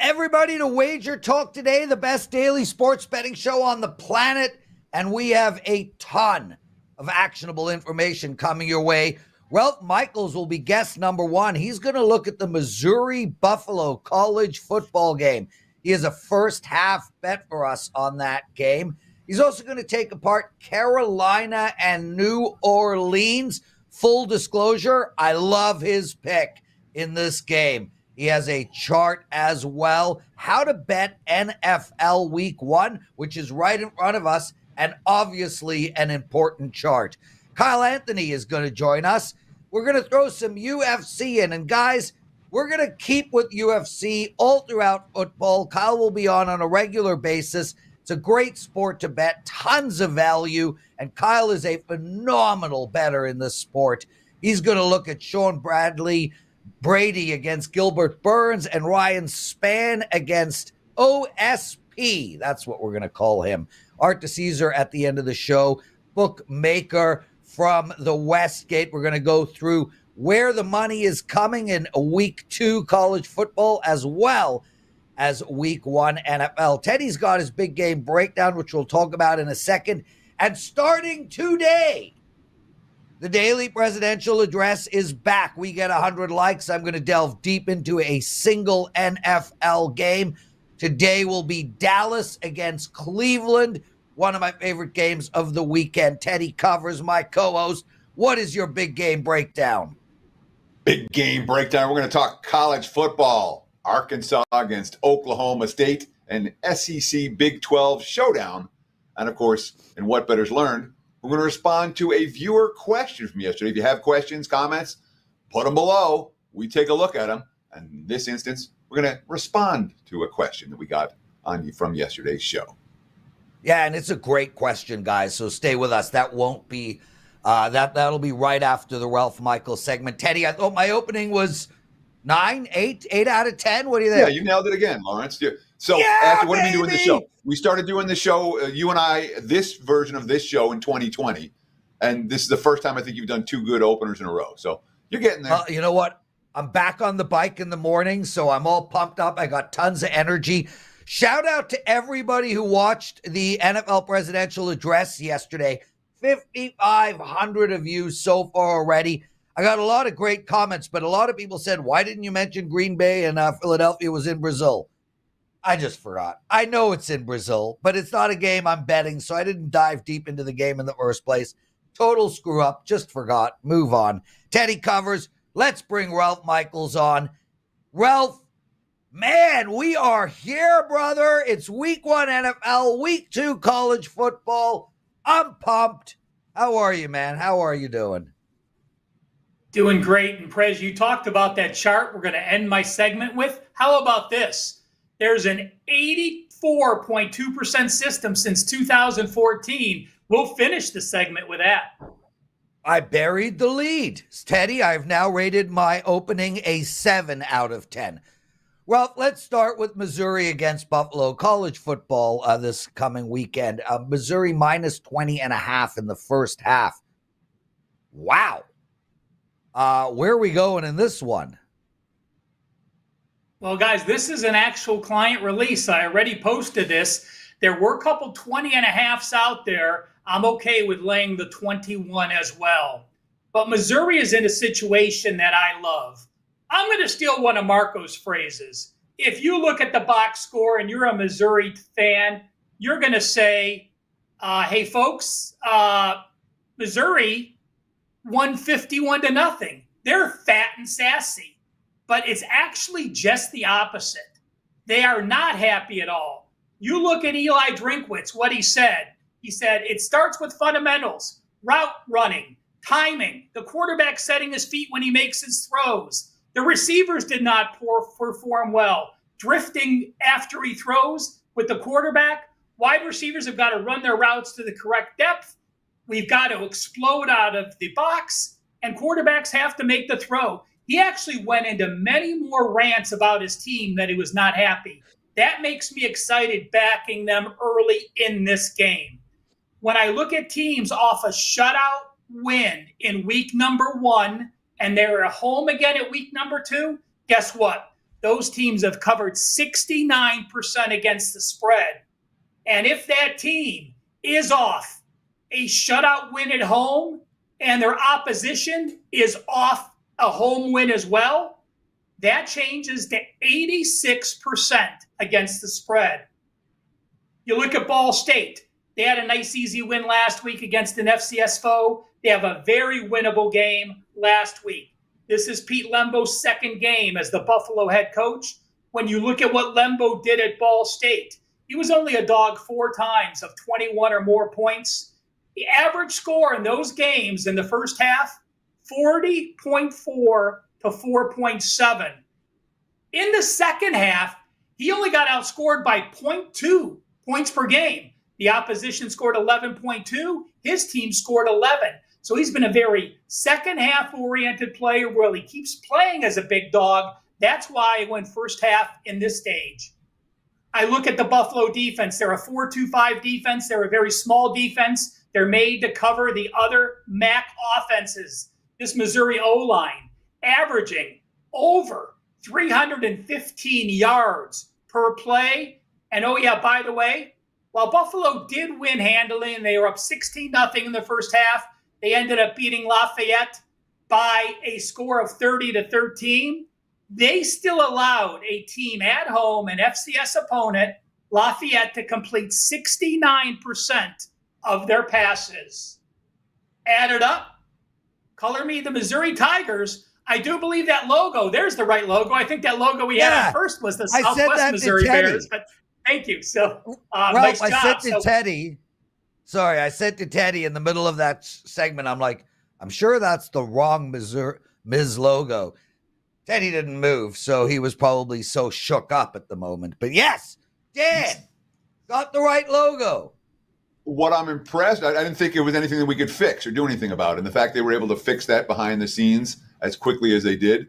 everybody to WagerTalk Today, the best daily sports betting show on the planet. And we have a ton of actionable information coming your way. Ralph Michaels will be guest number one. He's going to look at the Missouri-Buffalo college football game. He has a first half bet for us on that game. He's also going to take apart Carolina and New Orleans. Full disclosure, I love his pick in this game. He has a chart as well. How to bet NFL Week 1, which is right in front of us, and obviously an important chart. Kyle Anthony is going to join us. We're going to throw some UFC in. And guys, we're going to keep with UFC all throughout football. Kyle will be on a regular basis. It's a great sport to bet, tons of value, and Kyle is a phenomenal bettor in this sport. He's going to look at Sean Bradley, Brady against Gilbert Burns, and Ryan Spann against OSP. That's what we're going to call him. Art DiCesare at the end of the show, bookmaker from the Westgate. We're going to go through where the money is coming in week 2 college football as well as week 1 NFL. Teddy's got his big game breakdown, which we'll talk about in a second. And starting today, the daily presidential address is back. We get 100 likes. I'm going to delve deep into a single NFL game. Today will be Dallas against Cleveland, one of my favorite games of the weekend. Teddy covers, my co-host. What is your big game breakdown? Big game breakdown. We're going to talk college football. Arkansas against Oklahoma State, an SEC Big 12 showdown. And of course, in What Bettors Learned, we're going to respond to a viewer question from yesterday. If you have questions, comments, put them below. We take a look at them. And in this instance, we're going to respond to a question that we got from yesterday's show. Yeah, and it's a great question, guys. So stay with us. That won't be, that'll be right after the Ralph Michaels segment. Teddy, I thought my opening was 8 out of 10. What do you think? Yeah, you nailed it again, Lawrence. So yeah, what are we doing the show? We started doing the show, you and I, this version of this show in 2020. And this is the first time I think you've done 2 good openers in a row. So you're getting there. You know what? I'm back on the bike in the morning, so I'm all pumped up. I got tons of energy. Shout out to everybody who watched the NFL presidential address yesterday. 5,500 of you so far already. I got a lot of great comments, but a lot of people said, why didn't you mention Green Bay and Philadelphia was in Brazil? I just forgot. I know it's in Brazil, but it's not a game I'm betting, so I didn't dive deep into the game in the first place. Total screw up. Just forgot. Move on. Teddy covers. Let's bring Ralph Michaels on. Ralph, man, we are here, brother. It's week 1 NFL, week 2 college football. I'm pumped. How are you, man? How are you doing? Doing great. And Prez, you talked about that chart we're going to end my segment with. How about this? There's an 84.2% system since 2014. We'll finish the segment with that. I buried the lead. Teddy, I've now rated my opening a 7 out of 10. Well, let's start with Missouri against Buffalo college football this coming weekend. Missouri minus 20.5 in the first half. Wow. Where are we going in this one? Well, guys, this is an actual client release. I already posted this. There were a couple 20.5s out there. I'm okay with laying the 21 as well. But Missouri is in a situation that I love. I'm going to steal one of Marco's phrases. If you look at the box score and you're a Missouri fan, you're going to say, hey, folks, Missouri won 51-0. They're fat and sassy. But it's actually just the opposite. They are not happy at all. You look at Eli Drinkwitz, what he said. He said, it starts with fundamentals, route running, timing, the quarterback setting his feet when he makes his throws. The receivers did not perform well. Drifting after he throws with the quarterback. Wide receivers have got to run their routes to the correct depth. We've got to explode out of the box, and quarterbacks have to make the throw. He actually went into many more rants about his team that he was not happy. That makes me excited backing them early in this game. When I look at teams off a shutout win in week number 1, and they're at home again at week number 2, guess what? those teams have covered 69% against the spread. And if that team is off a shutout win at home and their opposition is off a home win as well, that changes to 86% against the spread. You look at Ball State. They had a nice, easy win last week against an FCS foe. They have a very winnable game last week. This is Pete Lembo's second game as the Buffalo head coach. When you look at what Lembo did at Ball State, he was only a dog 4 times of 21 or more points. The average score in those games in the first half, 40.4 to 4.7. In the second half, he only got outscored by 0.2 points per game. The opposition scored 11.2. His team scored 11. So he's been a very second half oriented player where he keeps playing as a big dog. That's why I went first half in this stage. I look at the Buffalo defense. They're a 4-2-5 defense. They're a very small defense. They're made to cover the other MAC offenses. This Missouri O-line averaging over 315 yards per play. And oh yeah, by the way, while Buffalo did win handily and they were up 16-0 in the first half, they ended up beating Lafayette by a score of 30-13. They still allowed a team at home, an FCS opponent, Lafayette, to complete 69% of their passes. Add it up. Color me the Missouri Tigers. I do believe that logo. There's the right logo. I think that logo we had at first was the Southwest Missouri Bears. But thank you. So, nice job. I said to Teddy. Sorry, I said to Teddy in the middle of that segment, I'm like, I'm sure that's the wrong Miz logo. Teddy didn't move, so he was probably so shook up at the moment. But yes, Dan got the right logo. What I'm impressed, I didn't think it was anything that we could fix or do anything about. And the fact they were able to fix that behind the scenes as quickly as they did,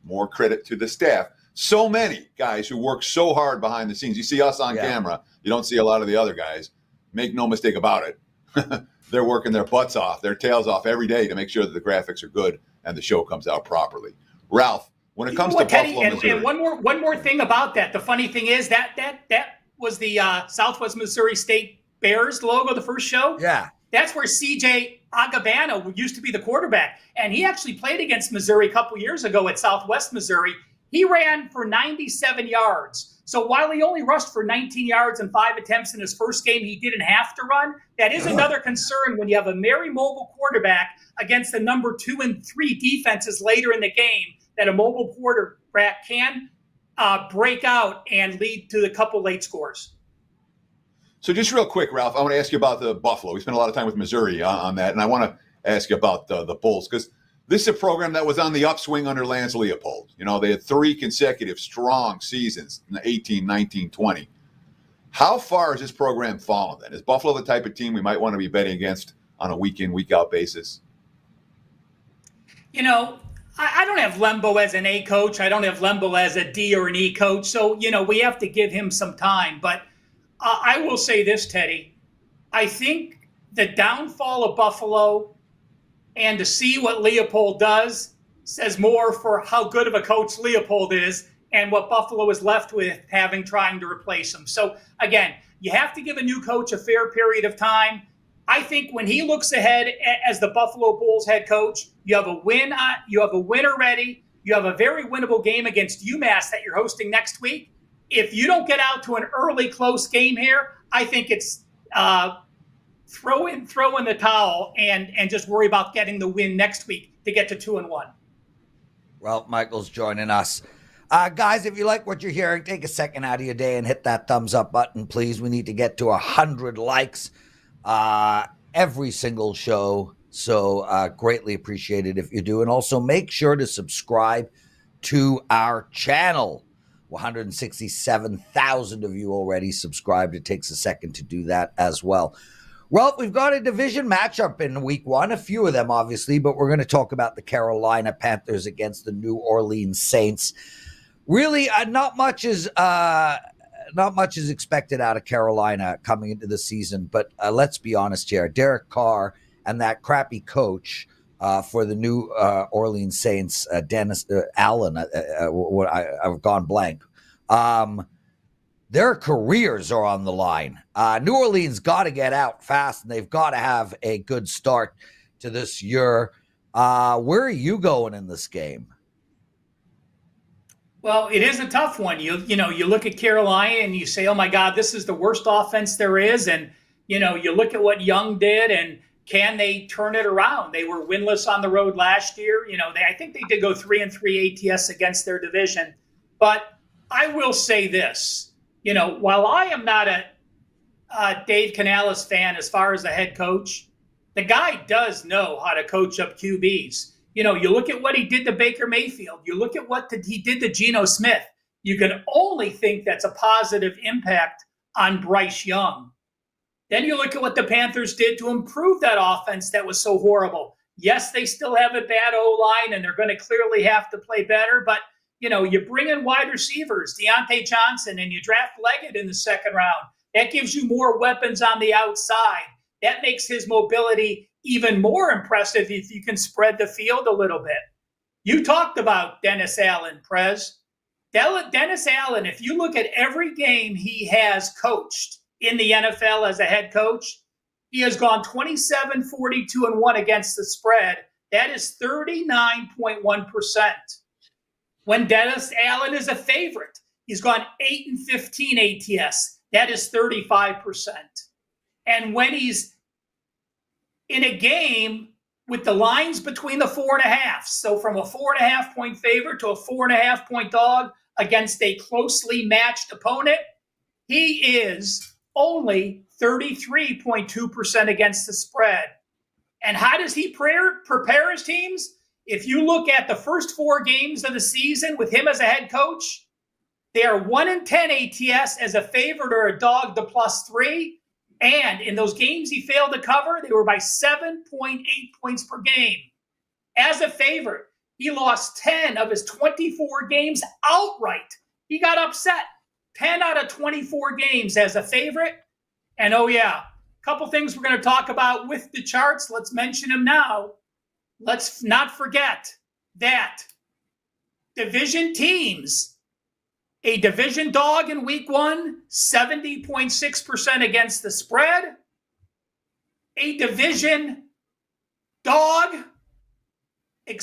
more credit to the staff. So many guys who work so hard behind the scenes. You see us on camera. You don't see a lot of the other guys. Make no mistake about it. They're working their butts off, their tails off every day to make sure that the graphics are good and the show comes out properly. Ralph, when it comes to Teddy, Buffalo, Missouri. And one more thing about that. The funny thing is that was the Southwest Missouri State Bears logo, the first show. Yeah. That's where C.J. Agabano used to be the quarterback. And he actually played against Missouri a couple years ago at Southwest Missouri. He ran for 97 yards. So while he only rushed for 19 yards and 5 attempts in his first game, he didn't have to run. That is another concern when you have a very mobile quarterback against the number 2 and 3 defenses later in the game, that a mobile quarterback can break out and lead to a couple late scores. So just real quick, Ralph, I want to ask you about the Buffalo. We spent a lot of time with Missouri on that, and I want to ask you about the Bulls, because this is a program that was on the upswing under Lance Leopold. You know, they had 3 consecutive strong seasons in the 18, 19, 20. How far has this program fallen then? Is Buffalo the type of team we might want to be betting against on a week-in, week-out basis? You know, I don't have Lembo as an A coach. I don't have Lembo as a D or an E coach. So, you know, we have to give him some time. But I will say this, Teddy. I think the downfall of Buffalo and to see what Leopold does says more for how good of a coach Leopold is and what Buffalo is left with trying to replace him. So, again, you have to give a new coach a fair period of time. I think when he looks ahead as the Buffalo Bulls head coach, you have a win. You have a winner ready. You have a very winnable game against UMass that you're hosting next week. If you don't get out to an early close game here, I think it's throw in the towel and just worry about getting the win next week to get to 2-1. Ralph Michaels joining us. Guys, if you like what you're hearing, take a second out of your day and hit that thumbs up button, please. We need to get to 100 likes every single show. So greatly appreciated if you do. And also make sure to subscribe to our channel. 167,000 of you already subscribed. It takes a second to do that as well. Well, we've got a division matchup in week 1, a few of them obviously, but we're going to talk about the Carolina Panthers against the New Orleans Saints. Really, not much is expected out of Carolina coming into the season, but let's be honest here. Derek Carr and that crappy coach for the New Orleans Saints, Dennis Allen. I've gone blank. Their careers are on the line. New Orleans got to get out fast, and they've got to have a good start to this year. Where are you going in this game? Well, it is a tough one. You look at Carolina and you say, oh my God, this is the worst offense there is. And, you look at what Young did and can they turn it around? They were winless on the road last year. I think they did go 3-3 ATS against their division. But I will say this, while I am not a Dave Canales fan as far as the head coach, the guy does know how to coach up QBs. You look at what he did to Baker Mayfield. You look at what he did to Geno Smith. You can only think that's a positive impact on Bryce Young. Then you look at what the Panthers did to improve that offense that was so horrible. Yes, they still have a bad O-line, and they're going to clearly have to play better. But, you bring in wide receivers, Deontay Johnson, and you draft Leggett in the second round. That gives you more weapons on the outside. That makes his mobility even more impressive if you can spread the field a little bit. You talked about Dennis Allen, Prez. Dennis Allen, if you look at every game he has coached in the NFL as a head coach, he has gone 27, 42, and 1 against the spread. That is 39.1%. When Dennis Allen is a favorite, he's gone 8-15 ATS. That is 35%. And when he's in a game with the lines between the 4.5, so from a 4.5 point favorite to a 4.5 point dog against a closely matched opponent, he is only 33.2% against the spread. And how does he prepare his teams? If you look at the first 4 games of the season with him as a head coach, they are 1-10 ATS as a favorite or a dog to +3. And in those games he failed to cover, they were by 7.8 points per game. As a favorite, he lost 10 of his 24 games outright. He got upset. 10 out of 24 games as a favorite. And oh yeah, a couple things we're going to talk about with the charts. Let's mention them now. Let's not forget that division teams, a division dog in week 1, 70.6% against the spread. A division dog, a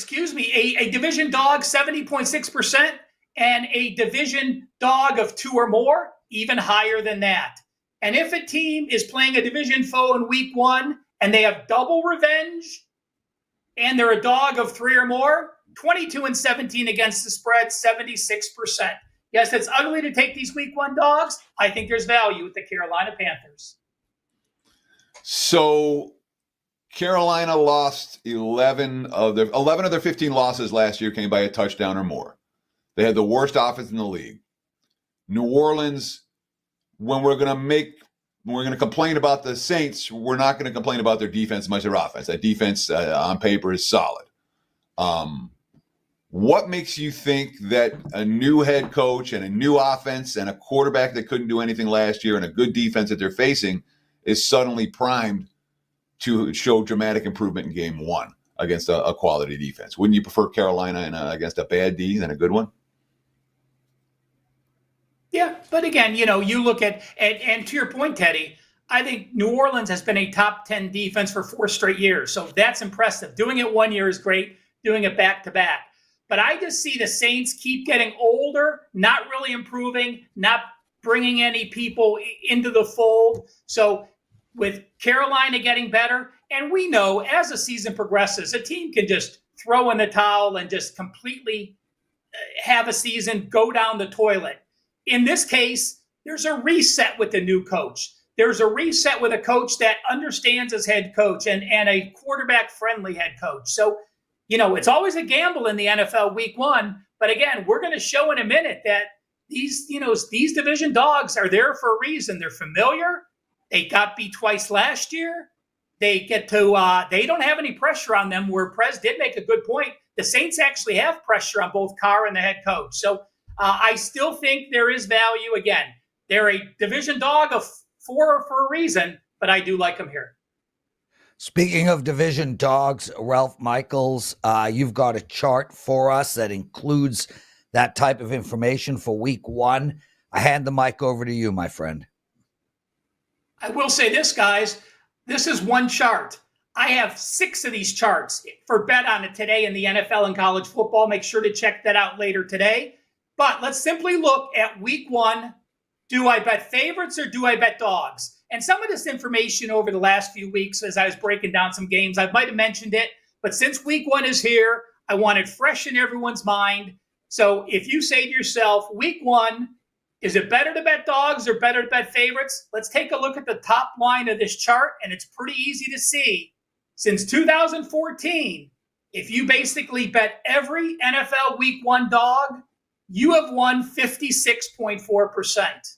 division dog, 70.6%, and a division dog of 2 or more, even higher than that. And if a team is playing a division foe in week 1 and they have double revenge and they're a dog of 3 or more, 22-17 against the spread, 76%. Yes, it's ugly to take these week 1 dogs. I think there's value with the Carolina Panthers. So Carolina lost 11 of their 15 losses last year came by a touchdown or more. They had the worst offense in the league. New Orleans, when we're going to complain about the Saints, we're not going to complain about their defense as much as their offense. That defense on paper is solid. What makes you think that a new head coach and a new offense and a quarterback that couldn't do anything last year and a good defense that they're facing is suddenly primed to show dramatic improvement in game 1 against a quality defense? Wouldn't you prefer Carolina against a bad D than a good one? Yeah, but again, you look at, and to your point, Teddy, I think New Orleans has been a top 10 defense for 4 straight years. So that's impressive. Doing it 1 year is great. Doing it back-to-back. But I just see the Saints keep getting older, not really improving, not bringing any people into the fold. So with Carolina getting better, and we know as the season progresses, a team can just throw in the towel and just completely have a season go down the toilet. In this case, there's a reset with the new coach. There's a reset with a coach that understands his head coach and a quarterback-friendly head coach. So, it's always a gamble in the NFL week 1. But again, we're going to show in a minute that these division dogs are there for a reason. They're familiar. They got beat twice last year. They get to they don't have any pressure on them, where Prez did make a good point. The Saints actually have pressure on both Carr and the head coach. So I still think there is value. Again, they're a division dog of 4 for a reason, but I do like them here. Speaking of division dogs, Ralph Michaels, you've got a chart for us that includes that type of information for week one. I hand the mic over to you, my friend. I will say this, guys. This is one chart. I have 6 of these charts for Bet on it today in the NFL and college football. Make sure to check that out later today. But let's simply look at week one. Do I bet favorites or do I bet dogs? And some of this information over the last few weeks, as I was breaking down some games, I might have mentioned it. But since week one is here, I want it fresh in everyone's mind. So if you say to yourself, week one, is it better to bet dogs or better to bet favorites? Let's take a look at the top line of this chart, and it's pretty easy to see. Since 2014, if you basically bet every NFL week one dog, you have won 56.4%.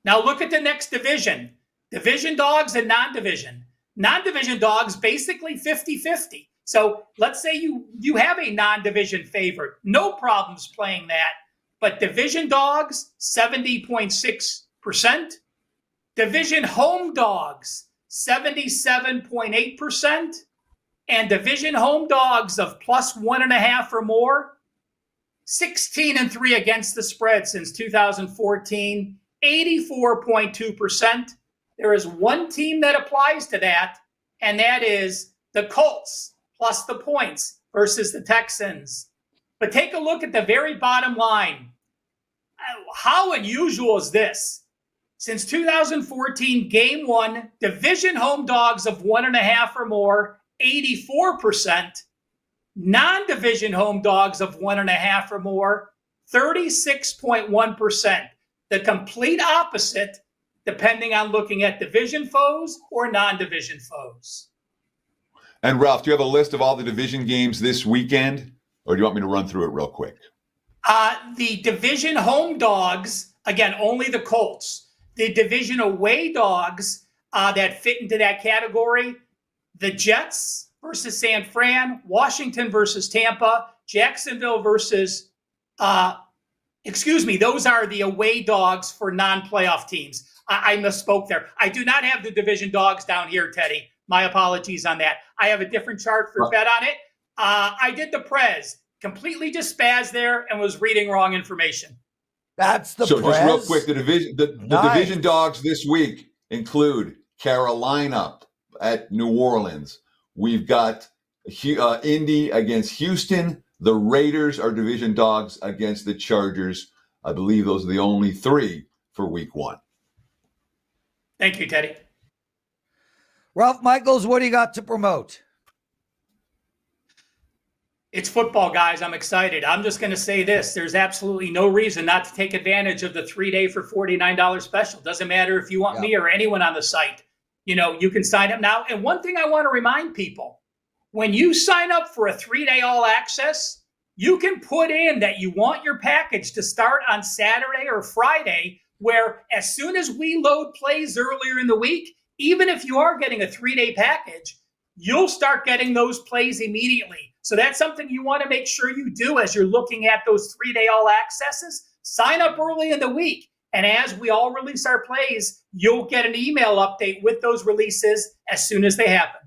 Now look at the next division. Division dogs and non-division. Non-division dogs, basically 50-50. So let's say you have a non-division favorite. No problems playing that. But division dogs, 70.6%. Division home dogs, 77.8%. And division home dogs of plus 1.5 or more, 16-3 against the spread since 2014, 84.2%. There is one team that applies to that, and that is the Colts, plus the points versus the Texans. But take a look at the very bottom line. How unusual is this? Since 2014, game one, division home dogs of 1.5 or more, 84%. Non-division home dogs of 1.5 or more, 36.1%. The complete opposite, depending on looking at division foes or non-division foes. And Ralph, do you have a list of all the division games this weekend, or do you want me to run through it real quick? The division home dogs, again, only the Colts. The division away dogs that fit into that category, the Jets versus San Fran, Washington versus Tampa, Jacksonville versus, those are the away dogs for non-playoff teams. I misspoke there. I do not have the division dogs down here, Teddy. My apologies on that. I have a different chart for Bet on it. I did the Prez. Completely just spazzed there and was reading wrong information. That's the So Prez. just real quick, the division dogs this week include Carolina at New Orleans. We've got Indy against Houston. The Raiders are division dogs against the Chargers. I believe those are the only 3 for week one. Thank you, Teddy. Ralph Michaels, what do you got to promote? It's football, guys. I'm excited. I'm just going to say this. There's absolutely no reason not to take advantage of the 3-day for $49 special. Doesn't matter if you want me or anyone on the site. You can sign up now. And one thing I want to remind people, when you sign up for a 3-day all access, you can put in that you want your package to start on Saturday or Friday, where as soon as we load plays earlier in the week, even if you are getting a 3-day package, you'll start getting those plays immediately. So that's something you want to make sure you do as you're looking at those 3-day all accesses. Sign up early in the week. And as we all release our plays, you'll get an email update with those releases as soon as they happen.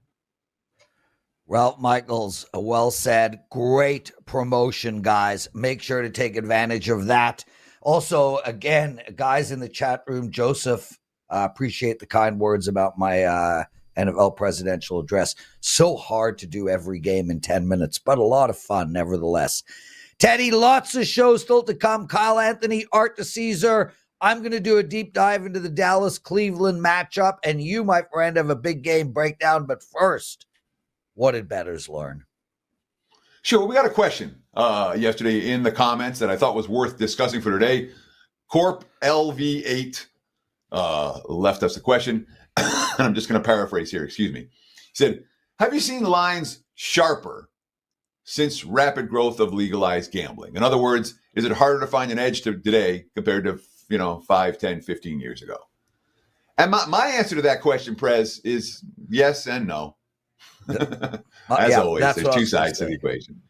Ralph Michaels, well said. Great promotion, guys. Make sure to take advantage of that. Also, again, guys in the chat room, Joseph, appreciate the kind words about my NFL presidential address. So hard to do every game in 10 minutes, but a lot of fun nevertheless. Teddy, lots of shows still to come. Kyle Anthony, Art DiCesare. I'm going to do a deep dive into the Dallas-Cleveland matchup, and you, my friend, have a big game breakdown. But first, what did bettors learn? Sure. We got a question yesterday in the comments that I thought was worth discussing for today. Corp LV8 left us a question. And I'm just going to paraphrase here. Excuse me. He said, have you seen lines sharper since rapid growth of legalized gambling? In other words, is it harder to find an edge today compared to 5, 10, 15 years ago? And my answer to that question, Prez, is yes and no. As always, there's 2 sides to the equation.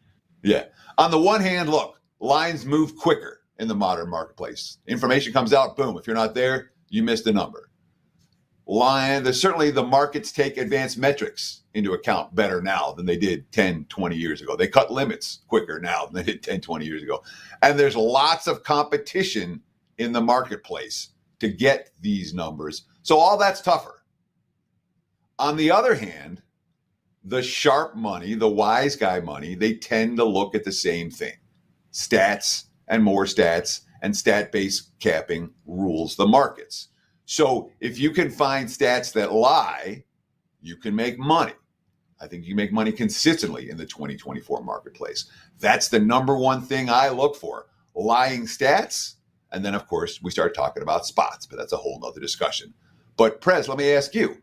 Yeah. On the one hand, look, lines move quicker in the modern marketplace. Information comes out, boom. If you're not there, you missed the number. certainly the markets take advanced metrics into account better now than they did 10, 20 years ago. They cut limits quicker now than they did 10, 20 years ago. And there's lots of competition in the marketplace to get these numbers. So all that's tougher. On the other hand, the sharp money, the wise guy money, they tend to look at the same thing. Stats and more stats, and stat-based capping rules the markets. So if you can find stats that lie, you can make money. I think you make money consistently in the 2024 marketplace. That's the number one thing I look for, lying stats. And then, of course, we start talking about spots, but that's a whole nother discussion. But Prez, let me ask you.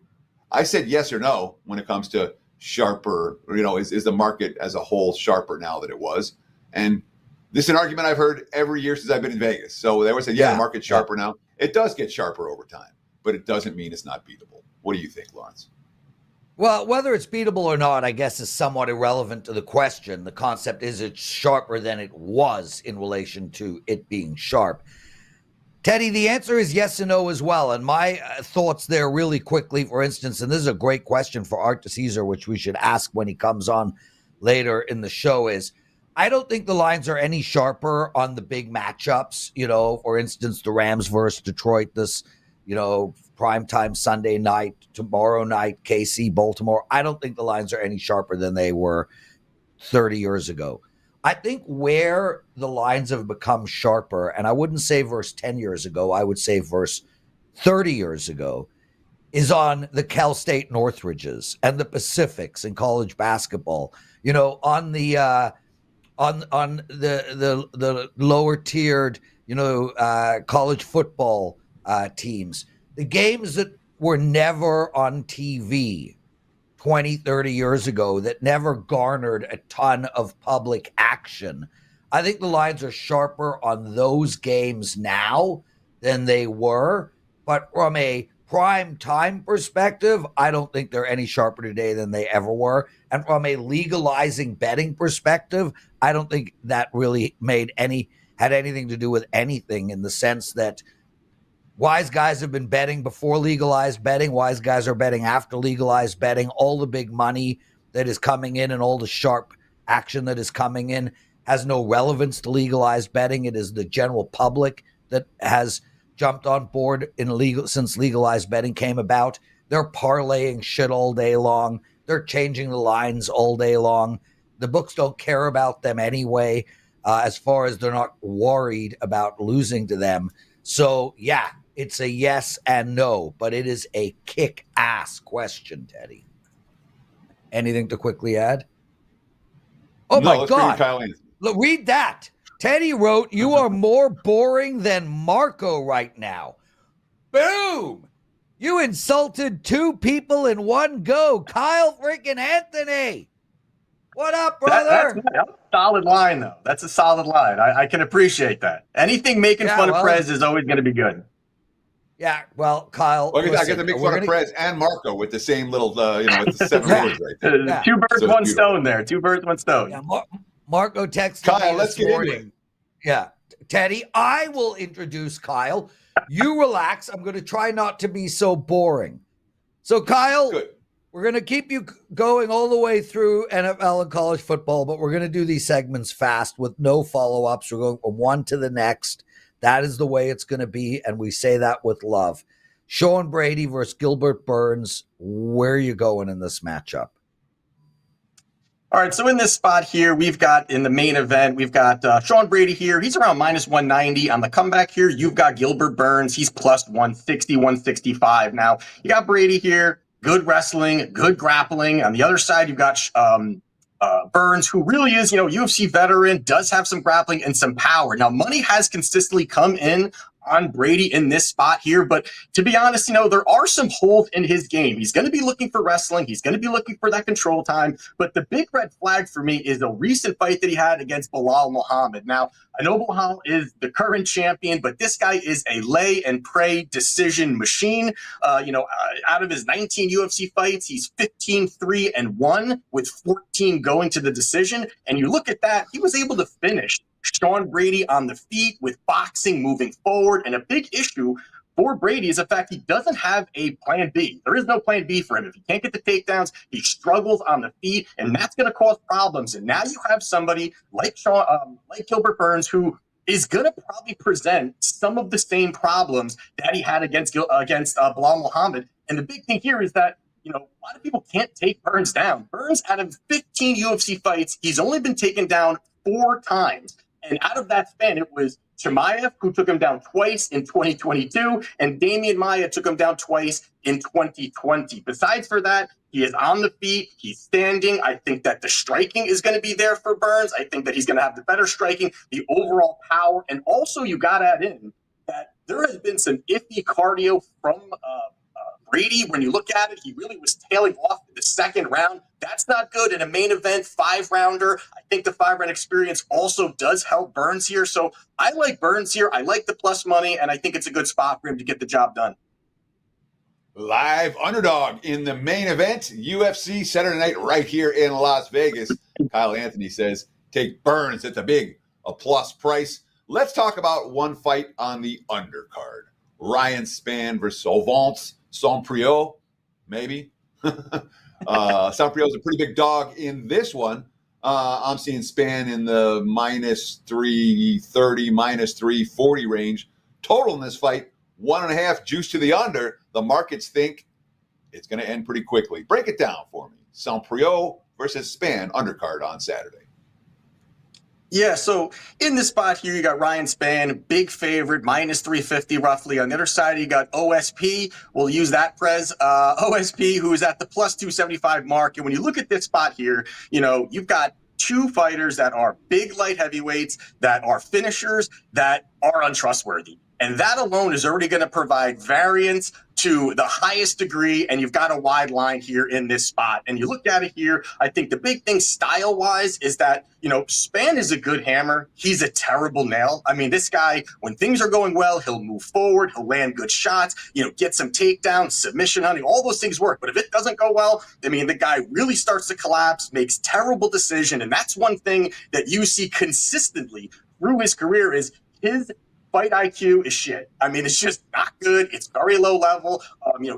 I said yes or no when it comes to sharper, is the market as a whole sharper now than it was? And this is an argument I've heard every year since I've been in Vegas. So they always say, the market's sharper now. It does get sharper over time, but it doesn't mean it's not beatable. What do you think, Lawrence? Well, whether it's beatable or not, I guess, is somewhat irrelevant to the question. The concept is it's sharper than it was in relation to it being sharp. Teddy, the answer is yes and no as well. And my thoughts there really quickly, for instance, and this is a great question for Art DiCesare, which we should ask when he comes on later in the show, is I don't think the lines are any sharper on the big matchups. For instance, the Rams versus Detroit this, primetime Sunday night, tomorrow night, KC, Baltimore. I don't think the lines are any sharper than they were 30 years ago. I think where the lines have become sharper, and I wouldn't say versus 10 years ago, I would say versus 30 years ago, is on the Cal State Northridges and the Pacifics in college basketball. On the on the lower tiered, college football teams, the games that were never on TV 20, 30 years ago, that never garnered a ton of public action. I think the lines are sharper on those games now than they were. But from a prime time perspective, I don't think they're any sharper today than they ever were. And from a legalizing betting perspective, I don't think that really had anything to do with anything, in the sense that wise guys have been betting before legalized betting. Wise guys are betting after legalized betting. All the big money that is coming in and all the sharp action that is coming in has no relevance to legalized betting. It is the general public that has jumped on board since legalized betting came about. They're parlaying shit all day long. They're changing the lines all day long. The books don't care about them anyway, as far as they're not worried about losing to them. So, yeah, it's a yes and no, but it is a kick-ass question, Teddy. Anything to quickly add? Oh, no, my God. Look, read that. Teddy wrote, "You are more boring than Marco right now." Boom! You insulted two people in one go. Kyle freaking Anthony. What up, brother? That's a solid line, though. That's a solid line. I can appreciate that. Anything making fun of Prez is always going to be good. Yeah, well, Kyle. I get to make fun of Prez and Marco with the same little, with the 7 words right there. Yeah. Two birds, one stone there. 2 birds, 1 stone. Yeah, Marco texted Kyle, me let's this morning. Into it. Yeah, Teddy, I will introduce Kyle. You relax. I'm going to try not to be so boring. So, Kyle, good. We're going to keep you going all the way through NFL and college football, but we're going to do these segments fast with no follow-ups. We're going from one to the next. That is the way it's going to be, and we say that with love. Sean Brady versus Gilbert Burns. Where are you going in this matchup? All right, so in this spot here, we've got in the main event, we've got Sean Brady here. He's around minus 190. On the comeback here, you've got Gilbert Burns. He's plus 160, 165. Now, you got Brady here. Good wrestling, good grappling. On the other side, you've got Burns, who really is, UFC veteran, does have some grappling and some power. Now, money has consistently come in on Brady in this spot here, but to be honest, there are some holes in his game. He's going to be looking for wrestling. He's going to be looking for that control time, but the big red flag for me is a recent fight that he had against Bilal Muhammad. Now, I know Bilal is the current champion, but this guy is a lay and pray decision machine. Out of his 19 UFC fights, he's 15-3-1 with 14 going to the decision. And you look at that, he was able to finish Sean Brady on the feet with boxing moving forward. And a big issue for Brady is the fact he doesn't have a plan B. There is no plan B for him. If he can't get the takedowns, he struggles on the feet, and that's going to cause problems. And now you have somebody like like Gilbert Burns, who is going to probably present some of the same problems that he had against Bilal Muhammad. And the big thing here is that, a lot of people can't take Burns down. Burns, out of 15 UFC fights, he's only been taken down 4 times. And out of that span, it was Chimaev, who took him down twice in 2022, and Damian Maia took him down twice in 2020. Besides for that, he is on the feet, he's standing. I think that the striking is going to be there for Burns. I think that he's going to have the better striking, the overall power, and also you got to add in that there has been some iffy cardio from Brady. When you look at it, he really was tailing off in the second round. That's not good in a main event 5-rounder. I think the 5-round experience also does help Burns here. So I like Burns here. I like the plus money, and I think it's a good spot for him to get the job done. Live underdog in the main event, UFC Saturday night right here in Las Vegas. Kyle Anthony says, take Burns at the a plus price. Let's talk about one fight on the undercard. Ryan Spann versus Ovince. Preux, maybe. Preux is a pretty big dog in this one. I'm seeing Spann in the minus 330, minus 340 range. Total in this fight, 1.5 juice to the under. The markets think it's going to end pretty quickly. Break it down for me. Preux versus Spann undercard on Saturday. Yeah, so in this spot here, you got Ryan Spann, big favorite, minus 350 roughly. On the other side, you got OSP. We'll use that, Prez. OSP, who is at the plus 275 mark. And when you look at this spot here, you've got 2 fighters that are big light heavyweights, that are finishers, that are untrustworthy. And that alone is already going to provide variance to the highest degree, and you've got a wide line here in this spot. And you look at it here, I think the big thing style-wise is that, Spann is a good hammer. He's a terrible nail. I mean, this guy, when things are going well, he'll move forward, he'll land good shots, get some takedowns, submission hunting, all those things work. But if it doesn't go well, I mean, the guy really starts to collapse, makes terrible decisions, and that's one thing that you see consistently through his career is his fight IQ is shit. I mean, it's just not good. It's very low level.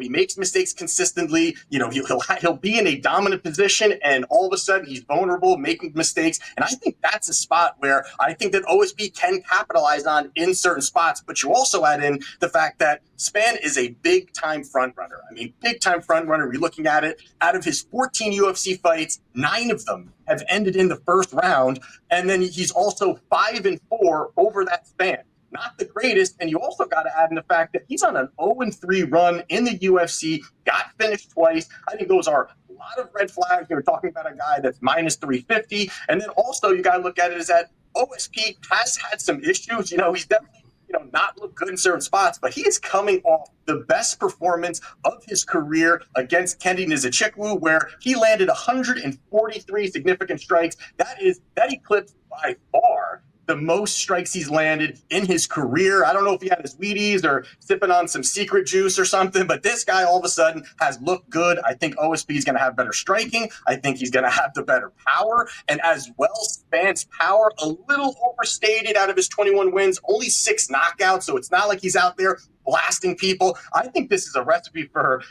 He makes mistakes consistently. He'll be in a dominant position, and all of a sudden he's vulnerable, making mistakes. And I think that's a spot where I think that OSB can capitalize on in certain spots. But you also add in the fact that Spann is a big time front runner. I mean, big time front runner. You're looking at it. Out of his 14 UFC fights, 9 of them have ended in the first round, and then he's also 5-4 over that span. Not the greatest, and you also got to add in the fact that he's on an 0-3 run in the UFC, got finished twice. I think those are a lot of red flags. You're talking about a guy that's minus 350, and then also you got to look at it as that OSP has had some issues. He's definitely not looked good in certain spots, but he is coming off the best performance of his career against Kennedy Nzechukwu, where he landed 143 significant strikes. That eclipsed by far the most strikes he's landed in his career. I don't know if he had his Wheaties or sipping on some secret juice or something, but this guy all of a sudden has looked good. I think OSP is going to have better striking. I think he's going to have the better power. And as well, Spann's power, a little overstated out of his 21 wins, only 6 knockouts. So it's not like he's out there blasting people. I think this is a recipe for,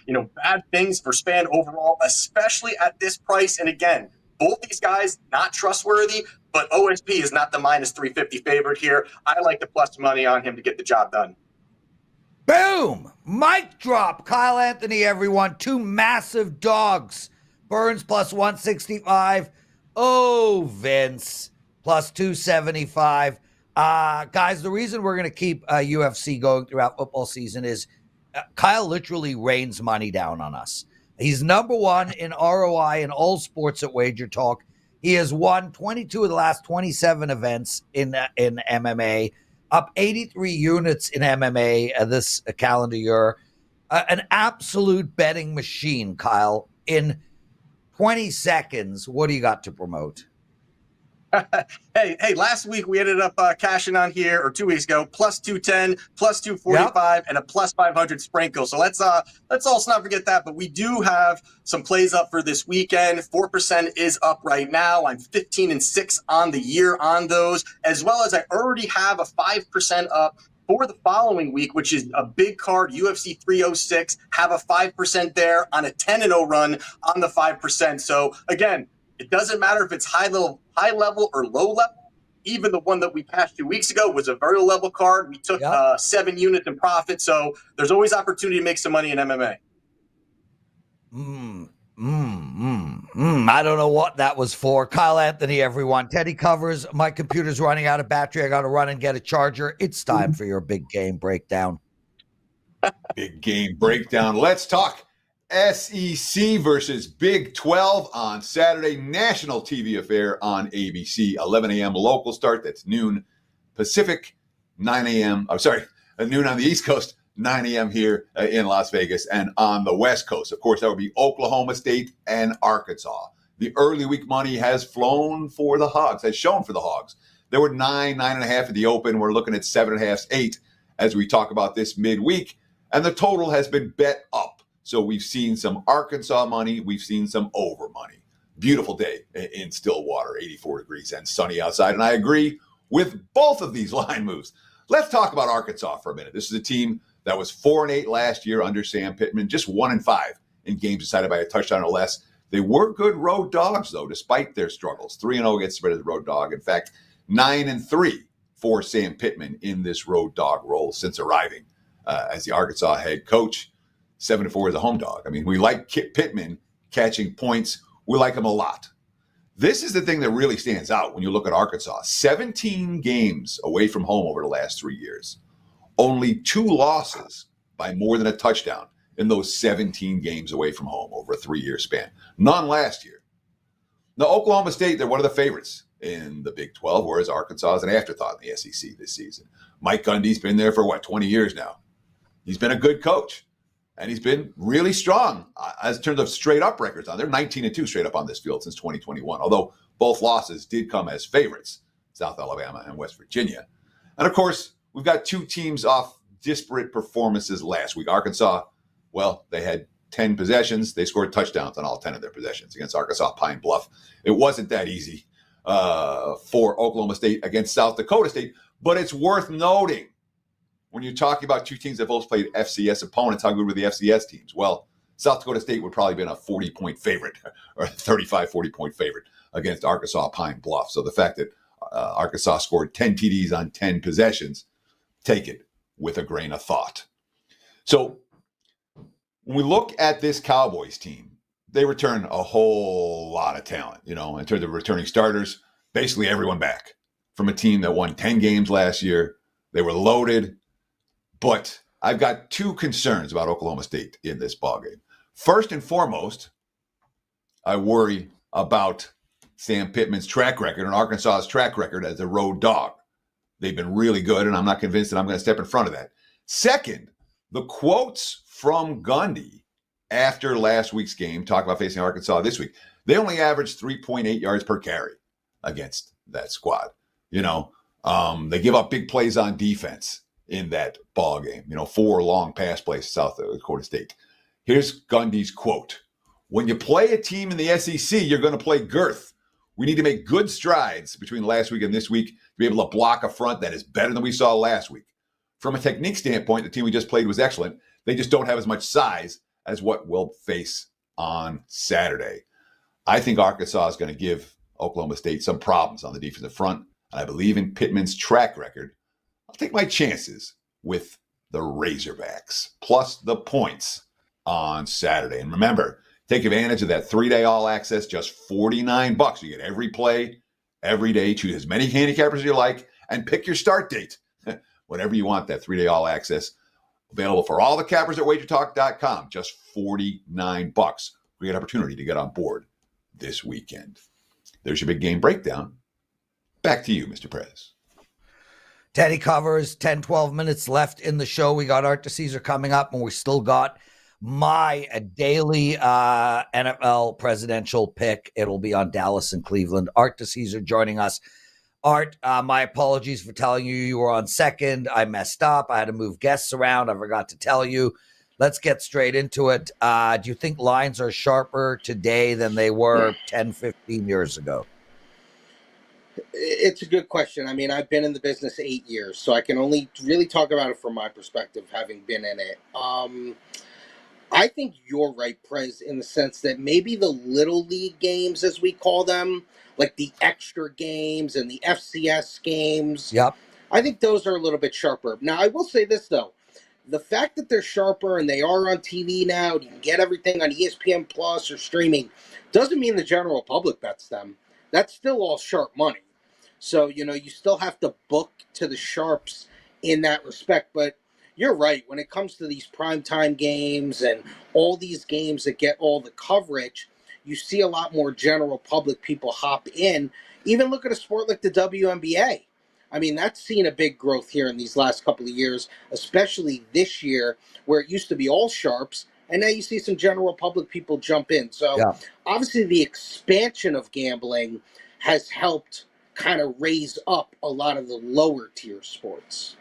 bad things for Spann overall, especially at this price. And again, both these guys, not trustworthy, but OSP is not the minus 350 favorite here. I like the plus money on him to get the job done. Boom! Mic drop. Kyle Anthony, everyone. 2 massive dogs. Burns plus 165. Ovince plus 275. Guys, the reason we're going to keep UFC going throughout football season is Kyle literally rains money down on us. He's number 1 in ROI in all sports at WagerTalk. He has won 22 of the last 27 events in MMA, up 83 units in MMA this calendar year. An absolute betting machine, Kyle. In 20 seconds, what do you got to promote? Hey, last week we ended up cashing on here, or 2 weeks ago, plus 210, plus 245, and a plus 500 sprinkle. So let's also not forget that. But we do have some plays up for this weekend. 4% is up right now. I'm 15-6 on the year on those, as well as I already have a 5% up for the following week, which is a big card, UFC 306, have a 5% there on a 10-0 run on the 5%. So again, it doesn't matter if it's high level or low level. Even the one that we passed 2 weeks ago was a very low level card. We took 7 units in profit. So there's always opportunity to make some money in MMA. I don't know what that was for. Kyle Anthony, everyone. Teddy covers. My computer's running out of battery. I got to run and get a charger. It's time for your big game breakdown. Big game breakdown. Let's talk SEC versus Big 12 on Saturday. National TV affair on ABC. 11 a.m. local start. That's noon Pacific, 9 a.m. I'm sorry, noon on the East Coast. 9 a.m. here in Las Vegas and on the West Coast. Of course, that would be Oklahoma State and Arkansas. The early week money has flown for the Hogs, has shown for the Hogs. There were 9.5 at the open. We're looking at 7.5, 8 as we talk about this midweek. And the total has been bet up. So we've seen some Arkansas money. We've seen some over money. Beautiful day in Stillwater, 84 degrees and sunny outside. And I agree with both of these line moves. Let's talk about Arkansas for a minute. This is a team that was 4-8 last year under Sam Pittman, just 1-5 in games decided by a touchdown or less. They were good road dogs, though, despite their struggles. 3-0 against spread as a road dog. In fact, 9-3 for Sam Pittman in this road dog role since arriving as the Arkansas head coach. 7-4 as a home dog. I mean, we like Pittman catching points. We like him a lot. This is the thing that really stands out when you look at Arkansas. 17 games away from home over the last 3 years. Only 2 losses by more than a touchdown in those 17 games away from home over a 3-year span. None last year. Now, Oklahoma State, they're one of the favorites in the Big 12, whereas Arkansas is an afterthought in the SEC this season. Mike Gundy's been there for, 20 years now. He's been a good coach, and he's been really strong as in terms of straight-up records. They're 19-2 straight up on this field since 2021, although both losses did come as favorites, South Alabama and West Virginia. And, of course, we've got 2 teams off disparate performances last week. Arkansas, well, they had 10 possessions. They scored touchdowns on all 10 of their possessions against Arkansas Pine Bluff. It wasn't that easy for Oklahoma State against South Dakota State, but it's worth noting when you're talking about 2 teams that both played FCS opponents, how good were the FCS teams? Well, South Dakota State would probably have been a 40-point favorite or 35, 40-point favorite against Arkansas Pine Bluff. So the fact that Arkansas scored 10 TDs on 10 possessions, take it with a grain of thought. So when we look at this Cowboys team, they return a whole lot of talent, in terms of returning starters, basically everyone back from a team that won 10 games last year. They were loaded, but I've got 2 concerns about Oklahoma State in this ballgame. First and foremost, I worry about Sam Pittman's track record and Arkansas's track record as a road dog. They've been really good, and I'm not convinced that I'm going to step in front of that. Second, the quotes from Gundy after last week's game, talk about facing Arkansas this week. They only averaged 3.8 yards per carry against that squad. They give up big plays on defense in that ball game. 4 long pass plays to South Dakota State. Here's Gundy's quote. When you play a team in the SEC, you're going to play girth. We need to make good strides between last week and this week to be able to block a front that is better than we saw last week. From a technique standpoint, the team we just played was excellent. They just don't have as much size as what we'll face on Saturday. I think Arkansas is going to give Oklahoma State some problems on the defensive front. I believe in Pittman's track record. I'll take my chances with the Razorbacks plus the points on Saturday. And remember, take advantage of that 3-day all access, just $49. You get every play, every day. Choose as many handicappers as you like and pick your start date. Whatever you want, that 3-day all access. Available for all the cappers at WagerTalk.com. Just $49. Great opportunity to get on board this weekend. There's your big game breakdown. Back to you, Mr. Prez. Teddy covers, 10, 12 minutes left in the show. We got Art DiCesare coming up, and we still got my daily NFL presidential pick. It'll be on Dallas and Cleveland. Art DiCesare joining us. Art, my apologies for telling you were on second. I messed up. I had to move guests around. I forgot to tell you. Let's get straight into it. Do you think lines are sharper today than they were 10, 15 years ago? It's a good question. I mean, I've been in the business 8 years, so I can only really talk about it from my perspective, having been in it. I think you're right, Prez, in the sense that maybe the little league games, as we call them, like the extra games and the FCS games, Yep. I think those are a little bit sharper. Now, I will say this, though. The fact that they're sharper and they are on TV now, you can get everything on ESPN Plus or streaming, doesn't mean the general public bets them. That's still all sharp money. So, you still have to book to the sharps in that respect. But you're right. When it comes to these primetime games and all these games that get all the coverage, you see a lot more general public people hop in. Even look at a sport like the WNBA. I mean, that's seen a big growth here in these last couple of years, especially this year, where it used to be all sharps, and now you see some general public people jump in. So, obviously, the expansion of gambling has helped kind of raise up a lot of the lower tier sports.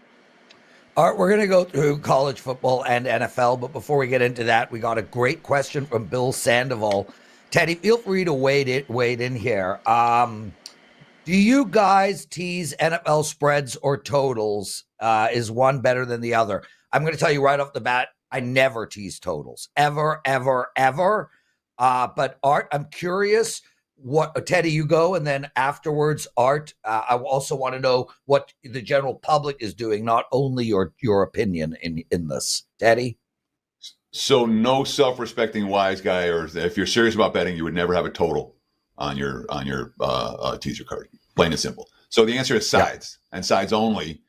All right, we're going to go through college football and NFL, but before we get into that, we got a great question from Bill Sandoval. Teddy, feel free to wade in here. Do you guys tease NFL spreads or totals? Is one better than the other? I'm going to tell you right off the bat, I never tease totals. Ever, ever, ever. But Art, I'm curious what, Teddy, you go, and then afterwards, Art, I also want to know what the general public is doing, not only your opinion in this. Teddy? So no self-respecting wise guy, or if you're serious about betting, you would never have a total on your teaser card. Plain and simple. So the answer is sides and sides only.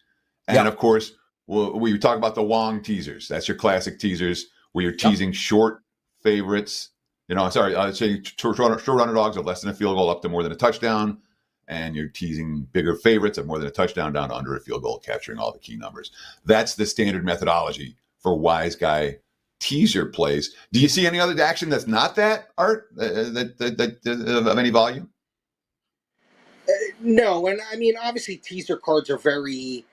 And of course, we talk about the Wong teasers. That's your classic teasers where you're teasing short favorites. Say short underdogs of less than a field goal up to more than a touchdown. And you're teasing bigger favorites of more than a touchdown down to under a field goal, capturing all the key numbers. That's the standard methodology for wise guy teaser plays. Do you see any other action that's not that, Art, of any volume? No, and I mean, obviously, teaser cards are very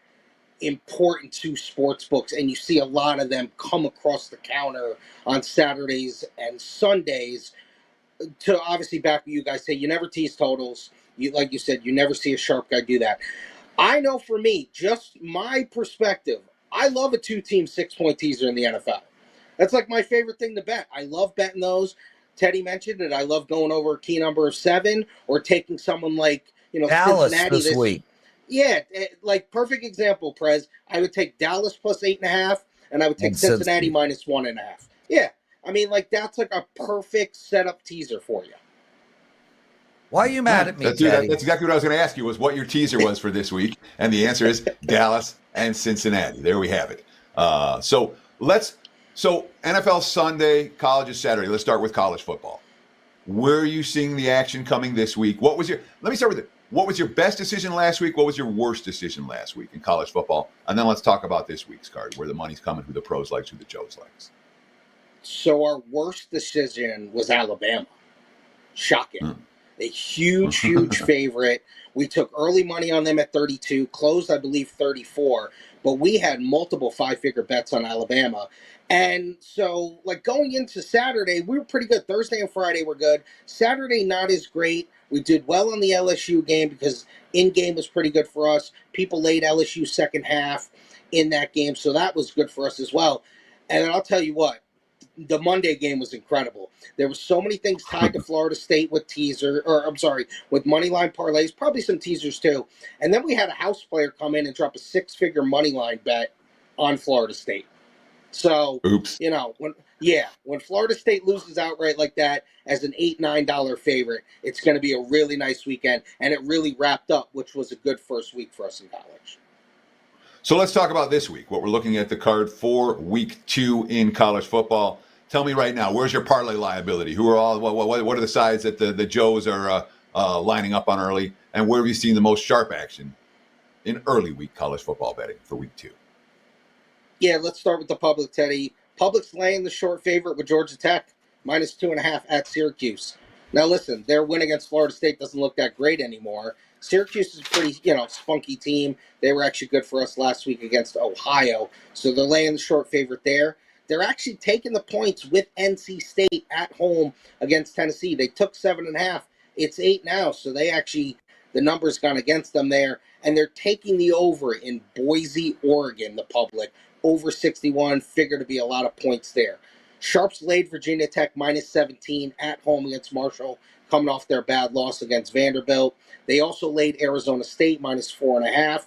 important to sports books, and you see a lot of them come across the counter on Saturdays and Sundays. To obviously back what you guys say, you never tease totals. Like you said, you never see a sharp guy do that. I know for me, just my perspective, I love a 2-team 6-point teaser in the NFL. That's like my favorite thing to bet. I love betting those. Teddy mentioned it. I love going over a key number of 7 or taking someone like, Dallas Cincinnati this week. Yeah, like perfect example, Prez. I would take Dallas plus 8.5, and I would take Cincinnati minus 1.5. Yeah, I mean, like that's like a perfect setup teaser for you. Why are you mad at me, That's exactly what I was going to ask you, was what your teaser was for this week. And the answer is Dallas and Cincinnati. There we have it. So NFL Sunday, college is Saturday. Let's start with college football. Where are you seeing the action coming this week? Let me start with it. What was your best decision last week? What was your worst decision last week in college football? And then let's talk about this week's card, where the money's coming, who the pros likes, who the Joes likes. So our worst decision was Alabama. Shocking. A huge, huge favorite. We took early money on them at 32, closed, I believe, 34. But we had multiple 5-figure bets on Alabama. And so, like, going into Saturday, we were pretty good. Thursday and Friday were good. Saturday, not as great. We did well on the LSU game because in-game was pretty good for us. People laid LSU second half in that game, so that was good for us as well. And I'll tell you what, the Monday game was incredible. There were so many things tied to Florida State with with money line parlays, probably some teasers too. And then we had a house player come in and drop a 6-figure money line bet on Florida State. So, oops. When Florida State loses outright like that as an $8-9 favorite, it's going to be a really nice weekend. And it really wrapped up, which was a good first week for us in college. So let's talk about this week, what we're looking at the card for week 2 in college football. Tell me right now, where's your parlay liability? Who are what are the sides that the Joes are lining up on early? And where have you seen the most sharp action in early week college football betting for week 2? Yeah, let's start with the public, Teddy. Public's laying the short favorite with Georgia Tech, minus 2.5 at Syracuse. Now, listen, their win against Florida State doesn't look that great anymore. Syracuse is a pretty, spunky team. They were actually good for us last week against Ohio. So they're laying the short favorite there. They're actually taking the points with NC State at home against Tennessee. They took 7.5. It's 8 now. So they The number's gone against them there, and they're taking the over in Boise, Oregon, the public, over 61, figure to be a lot of points there. Sharps laid Virginia Tech minus 17 at home against Marshall, coming off their bad loss against Vanderbilt. They also laid Arizona State minus 4.5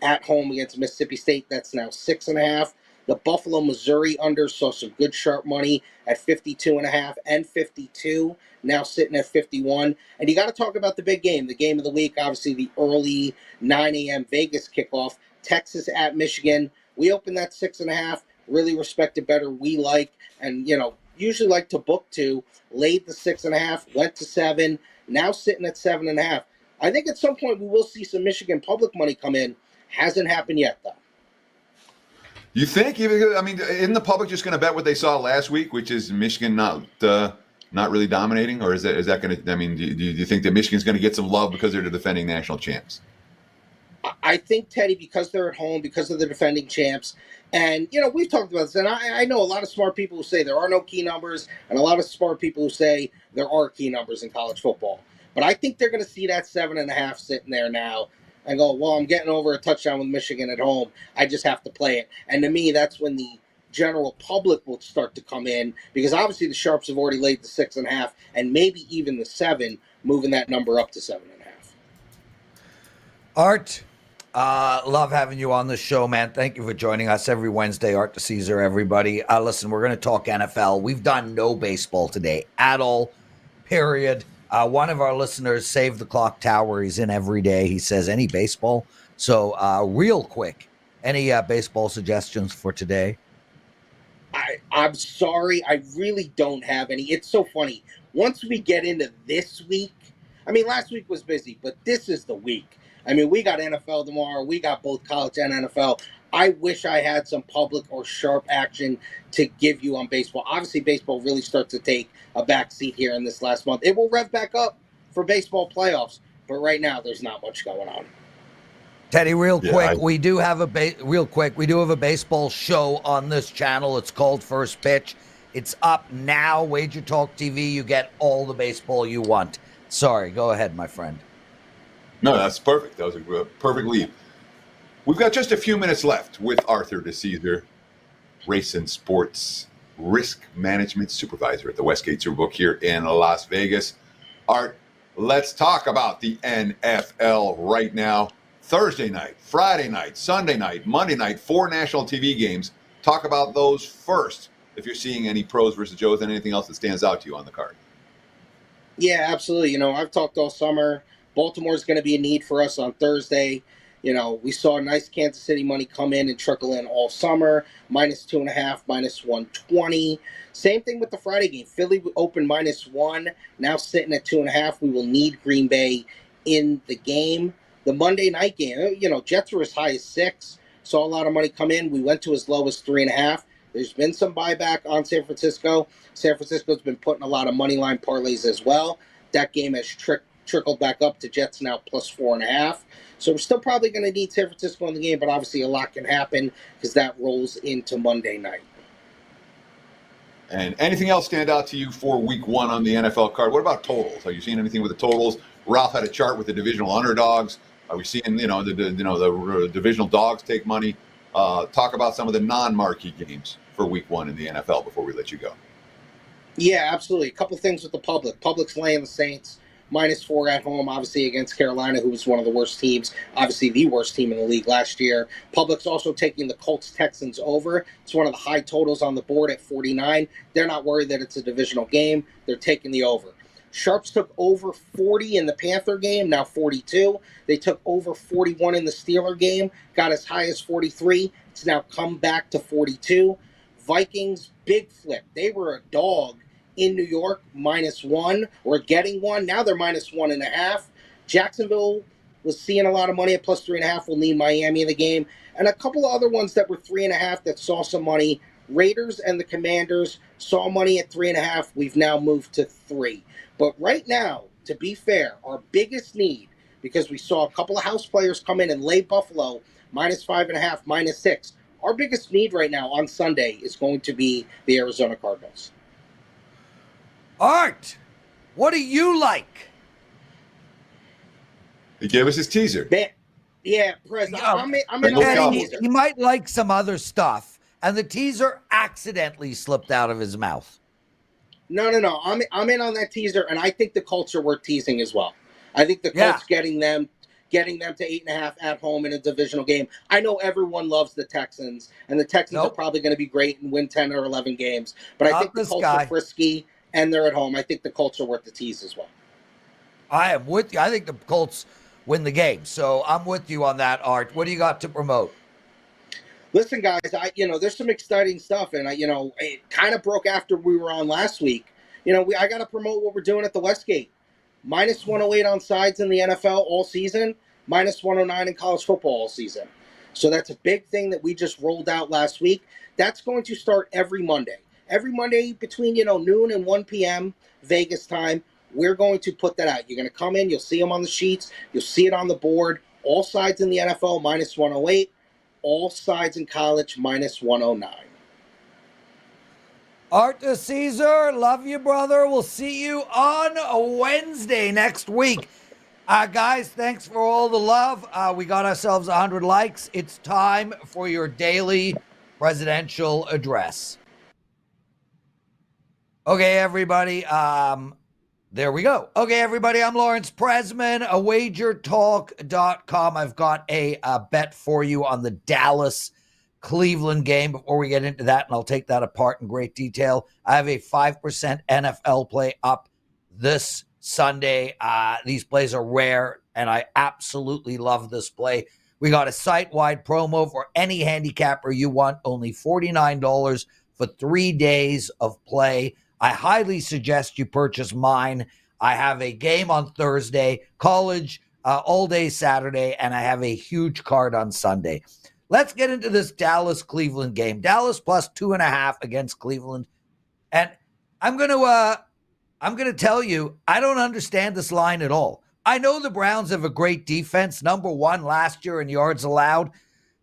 at home against Mississippi State. That's now 6.5. The Buffalo, Missouri under saw some good sharp money at 52.5 and 52, now sitting at 51. And you got to talk about the big game, the game of the week, obviously the early 9 a.m. Vegas kickoff, Texas at Michigan. We opened that 6.5, really respected better. We like, and usually like to book to, laid the 6.5, went to 7, now sitting at 7.5. I think at some point we will see some Michigan public money come in. Hasn't happened yet, though. You think? I mean, isn't the public just going to bet what they saw last week, which is Michigan not really dominating, or is that going to? I mean, do you think that Michigan's going to get some love because they're the defending national champs? I think, Teddy, because they're at home, because of the defending champs, and we've talked about this, and I know a lot of smart people who say there are no key numbers, and a lot of smart people who say there are key numbers in college football. But I think they're going to see that 7.5 sitting there now. And go, well, I'm getting over a touchdown with Michigan at home. I just have to play it. And to me, that's when the general public will start to come in, because obviously the Sharps have already laid the 6.5 and maybe even the 7, moving that number up to 7.5. Art, love having you on the show, man. Thank you for joining us every Wednesday. Art DiCesare, everybody. Listen, we're going to talk NFL. We've done no baseball today at all, period. One of our listeners, Save the Clock Tower, he's in every day. He says, any baseball? So real quick, any baseball suggestions for today? I'm sorry. I really don't have any. It's so funny. Once we get into this week, I mean, last week was busy, but this is the week. I mean, we got NFL tomorrow. We got both college and NFL. I wish I had some public or sharp action to give you on baseball. Obviously, baseball really starts to take a back seat here in this last month. It will rev back up for baseball playoffs, but right now there's not much going on. Teddy, we do have a baseball show on this channel. It's called First Pitch. It's up now. WagerTalk TV. You get all the baseball you want. Sorry, go ahead, my friend. No, that's perfect. That was a perfect lead. We've got just a few minutes left with Arthur DiCesare, race and sports risk management supervisor at the Westgate Superbook here in Las Vegas. Art, let's talk about the NFL right now. Thursday night, Friday night, Sunday night, Monday night, 4 national TV games. Talk about those first, if you're seeing any pros versus Joes and anything else that stands out to you on the card. Yeah, absolutely. I've talked all summer. Baltimore's going to be a need for us on Thursday. We saw nice Kansas City money come in and trickle in all summer. minus 2.5, minus 120. Same thing with the Friday game. Philly opened -1, now sitting at 2.5. We will need Green Bay in the game. The Monday night game, Jets were as high as 6. Saw a lot of money come in. We went to as low as 3.5. There's been some buyback on San Francisco. San Francisco's been putting a lot of money line parlays as well. That game has trickled back up to Jets now plus 4.5. So we're still probably going to need San Francisco in the game, but obviously a lot can happen because that rolls into Monday night. And anything else stand out to you for week 1 on the NFL card? What about totals? Are you seeing anything with the totals? Ralph had a chart with the divisional underdogs. Are we seeing, the divisional dogs take money? Talk about some of the non-marquee games for week 1 in the NFL before we let you go. Yeah, absolutely. A couple things with the public. Public's laying the Saints -4 at home, obviously against Carolina, who was one of the worst teams, obviously the worst team in the league last year. Public's also taking the Colts-Texans over. It's one of the high totals on the board at 49. They're not worried that it's a divisional game. They're taking the over. Sharps took over 40 in the Panther game, now 42. They took over 41 in the Steeler game, got as high as 43. It's now come back to 42. Vikings, big flip. They were a dog in New York, -1, or getting 1. Now they're -1.5. Jacksonville was seeing a lot of money at plus 3.5. We'll need Miami in the game. And a couple of other ones that were 3.5 that saw some money. Raiders and the Commanders saw money at 3.5. We've now moved to 3. But right now, to be fair, our biggest need, because we saw a couple of house players come in and lay Buffalo -5.5, -6. Our biggest need right now on Sunday is going to be the Arizona Cardinals. Art, what do you like? He gave us his teaser. Yeah, Prez, I'm in no on that Cowboys. teaser. He might like some other stuff, and the teaser accidentally slipped out of his mouth. No. I'm in on that teaser, and I think the Colts are worth teasing as well. I think the Yeah. Colts getting them to 8.5 at home in a divisional game. I know everyone loves the Texans, and the Texans are probably going to be great and win 10 or 11 games. But I Not think the this Colts guy. are frisky, and they're at home. I think the Colts are worth the tease as well. I am with you. I think the Colts win the game, so I'm with you on that, Art. What do you got to promote? Listen, guys, there's some exciting stuff, and it kind of broke after we were on last week. I got to promote what we're doing at the Westgate. Minus 108 on sides in the NFL all season, minus 109 in college football all season. So that's a big thing that we just rolled out last week. That's going to start every Monday. Every Monday between noon and 1 p.m. Vegas time, we're going to put that out. You're going to come in, you'll see them on the sheets, you'll see it on the board. All sides in the NFL minus 108, all sides in college minus 109. Art DiCesare, love you, brother. We'll see you on a Wednesday next week. Guys, thanks for all the love. We got ourselves 100 likes. It's time for your daily presidential address. Okay, everybody. There we go. Okay, everybody. I'm Lawrence Presman, a WagerTalk.com. I've got a bet for you on the Dallas-Cleveland game. Before we get into that, and I'll take that apart in great detail, I have a 5% NFL play up this Sunday. These plays are rare, and I absolutely love this play. We got a site-wide promo for any handicapper you want, only $49 for 3 days of play. I highly suggest you purchase mine. I have a game on Thursday, college all day Saturday, and I have a huge card on Sunday. Let's get into this Dallas-Cleveland game. Dallas plus 2.5 against Cleveland. And I'm going to tell you, I don't understand this line at all. I know the Browns have a great defense, number 1 last year in yards allowed,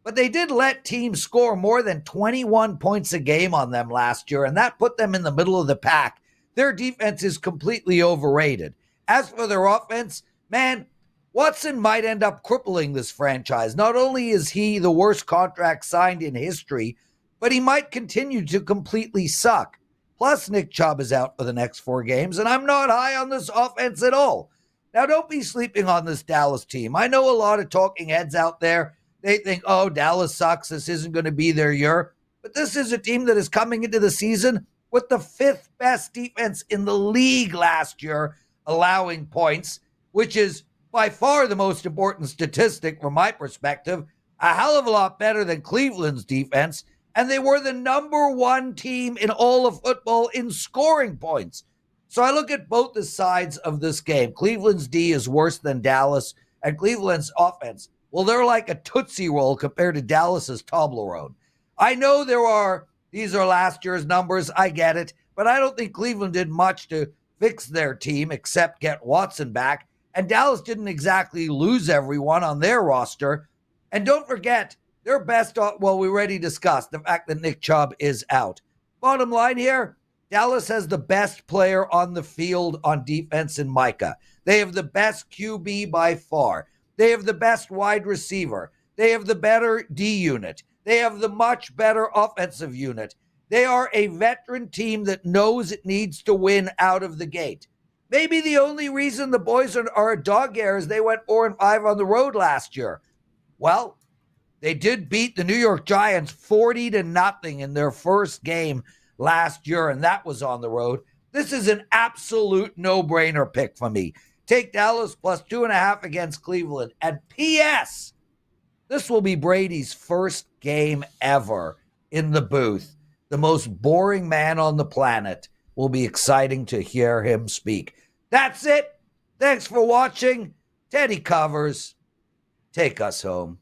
but they did let teams score more than 21 points a game on them last year, and that put them in the middle of the pack. Their defense is completely overrated. As for their offense, man, Watson might end up crippling this franchise. Not only is he the worst contract signed in history, but he might continue to completely suck. Plus, Nick Chubb is out for the next 4 games, and I'm not high on this offense at all. Now, don't be sleeping on this Dallas team. I know a lot of talking heads out there. They think, oh, Dallas sucks. This isn't going to be their year. But this is a team that is coming into the season with the 5th best defense in the league last year, allowing points, which is by far the most important statistic from my perspective. A hell of a lot better than Cleveland's defense. And they were the number 1 team in all of football in scoring points. So I look at both the sides of this game. Cleveland's D is worse than Dallas, and Cleveland's offense, well, they're like a Tootsie Roll compared to Dallas's Toblerone. I know these are last year's numbers. I get it. But I don't think Cleveland did much to fix their team except get Watson back. And Dallas didn't exactly lose everyone on their roster. And don't forget, their best, well, we already discussed the fact that Nick Chubb is out. Bottom line here, Dallas has the best player on the field on defense in Micah. They have the best QB by far. They have the best wide receiver. They have the better D unit. They have the much better offensive unit. They are a veteran team that knows it needs to win out of the gate. Maybe the only reason the boys are a dog air is they went 4-5 on the road last year. Well, they did beat the New York Giants 40-0 in their first game last year, and that was on the road. This is an absolute no-brainer pick for me. Take Dallas plus 2.5 against Cleveland. And P.S., this will be Brady's first game ever in the booth. The most boring man on the planet. Will be exciting to hear him speak. That's it. Thanks for watching. Teddy covers. Take us home.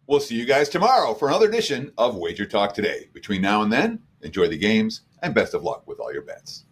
We'll see you guys tomorrow for another edition of Wager Talk Today. Between now and then, enjoy the games and best of luck with all your bets.